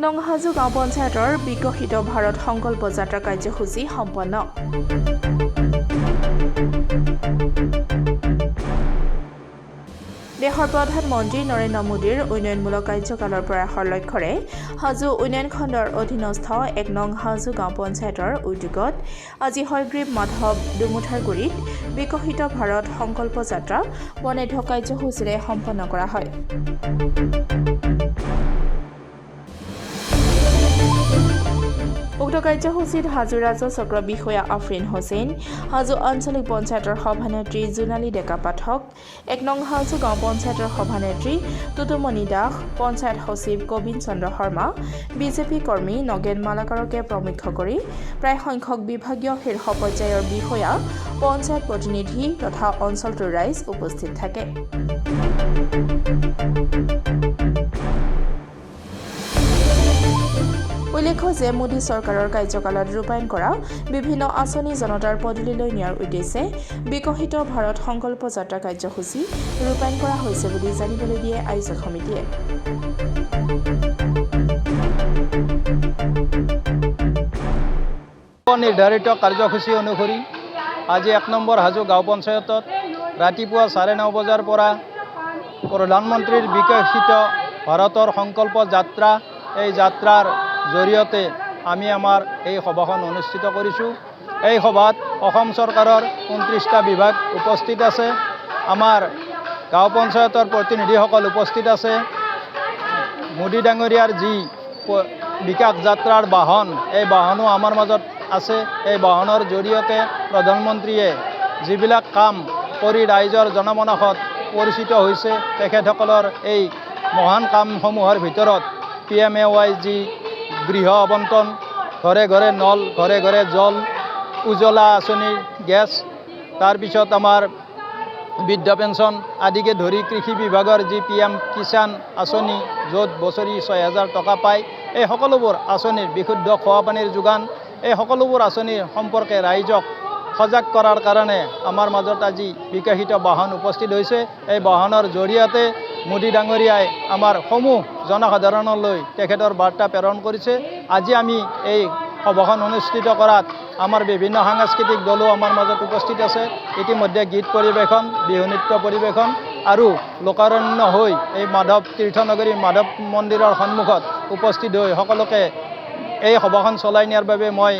নং হাজো গাঁও পঞ্চায়তৰ বিকশিত ভাৰত সংকল্প যাত্ৰা কাৰ্যসূচী সম্পন্ন। দেশৰ প্ৰধানমন্ত্ৰী নৰেন্দ্ৰ মোদীৰ উন্নয়নমূলক কাৰ্যকালৰ প্ৰয়াসৰ লক্ষ্যৰে হাজো উন্নয়ন খণ্ডৰ অধীনস্থ 1 নং হাজো গাঁও পঞ্চায়তৰ উদ্যোগত আজি হয়গ্ৰীব মাধৱ দুমুঠাৰ গুৰিত বিকশিত ভাৰত সংকল্প যাত্ৰা বৰ্ণাঢ্য কাৰ্যসূচীৰে সম্পন্ন কৰা হয়। উক্ত কাৰ্যসূচীত হাজো ৰাজহ চক্ৰ বিষয়া আফৰিন হুছেইন, হাজো আঞ্চলিক পঞ্চায়তৰ সভানেত্ৰী জোনালী ডেকা পাঠক, 1 নং হাজো গাঁও পঞ্চায়তৰ সভানেত্ৰী টুটুমণি দাস, পঞ্চায়ত সচিব কবিন চন্দ্ৰ শৰ্মা, বিজেপি কৰ্মী নগেন মালাকাৰকে প্ৰমুখ কৰি প্ৰায় সংখ্যক বিভাগীয় শীৰ্ষ পৰ্যায়ৰ বিষয়া, পঞ্চায়ত প্ৰতিনিধি তথা অঞ্চলটোৰ ৰাইজ উপস্থিত থাকে। উল্লেখ্য যে মোদী চৰকাৰৰ কাৰ্যকালত ৰূপায়ণ কৰা বিভিন্ন আঁচনি জনতাৰ পদূলিলৈ নিয়াৰ উদ্দেশ্যে বিকশিত ভাৰত সংকল্প যাত্ৰা কাৰ্যসূচী ৰূপায়ণ কৰা হৈছে বুলি জানিবলৈ দিয়ে আয়োজক সমিতিয়ে। নিৰ্ধাৰিত কাৰ্যসূচী অনুসৰি আজি 1 নম্বৰ হাজো গাঁও পঞ্চায়তত ৰাতিপুৱা 9:30 বজাৰ পৰা প্ৰধানমন্ত্ৰীৰ বিকশিত ভাৰতৰ সংকল্প যাত্ৰা এই যাত্ৰাৰ জৰিয়তে আমি আমাৰ এই সভাখন অনুষ্ঠিত কৰিছোঁ। এই সভাত অসম চৰকাৰৰ 29টা বিভাগ উপস্থিত আছে। আমাৰ গাঁও পঞ্চায়তৰ প্ৰতিনিধিসকল উপস্থিত আছে। মোদী ডাঙৰীয়াৰ যি বিকাশ যাত্ৰাৰ বাহন, এই বাহনো আমাৰ মাজত আছে। এই বাহনৰ জৰিয়তে প্ৰধানমন্ত্ৰীয়ে যিবিলাক কাম কৰি ৰাইজৰ জনমানসত পৰিচিত হৈছে, তেখেতসকলৰ এই মহান কামসমূহৰ ভিতৰত PMAY যি গৃহ আবণ্টন, ঘৰে ঘৰে নল, ঘৰে ঘৰে জল, উজ্জ্বলা আঁচনিৰ গেছ, তাৰপিছত আমাৰ বৃদ্ধ পেঞ্চন আদিকে ধৰি কৃষি বিভাগৰ যি PM কিষাণ আঁচনি, য'ত বছৰি 6,000 টকা পায়, এই সকলোবোৰ আঁচনিৰ বিশুদ্ধ খোৱা পানীৰ যোগান, এই সকলোবোৰ আঁচনিৰ সম্পৰ্কে ৰাইজক সজাগ কৰাৰ কাৰণে আমাৰ মাজত আজি বিকশিত বাহন উপস্থিত হৈছে। এই বাহনৰ জৰিয়তে মোদী ডাঙৰীয়াই আমাৰ সমূহ জনসাধাৰণলৈ তেখেতৰ বাৰ্তা প্ৰেৰণ কৰিছে। আজি আমি এই সভাখন অনুষ্ঠিত কৰাত আমাৰ বিভিন্ন সাংস্কৃতিক দলো আমাৰ মাজত উপস্থিত আছে। ইতিমধ্যে গীত পৰিৱেশন, বিহু নৃত্য পৰিৱেশন আৰু লোকাৰণ্য হৈ এই মাধৱ তীৰ্থনগৰী মাধৱ মন্দিৰৰ সন্মুখত উপস্থিত হৈ সকলোকে এই সভাখন চলাই নিয়াৰ বাবে মই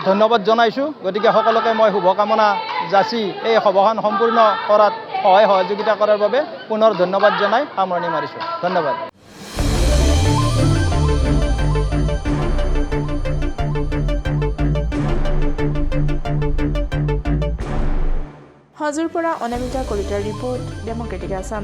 ধন্যবাদ জনাইছোঁ। গতিকে সকলোকে মই শুভকামনা যাচি এই সভাখন সম্পূৰ্ণ কৰাত সহায় সহযোগিতা কৰাৰ বাবে পুনৰ ধন্যবাদ জনাই সামৰণি মাৰিছোঁ। ধন্যবাদ। হাজোৰ পৰা অনামিকা কলিতাৰ ৰিপৰ্ট, ডেমক্ৰেটিক আছাম।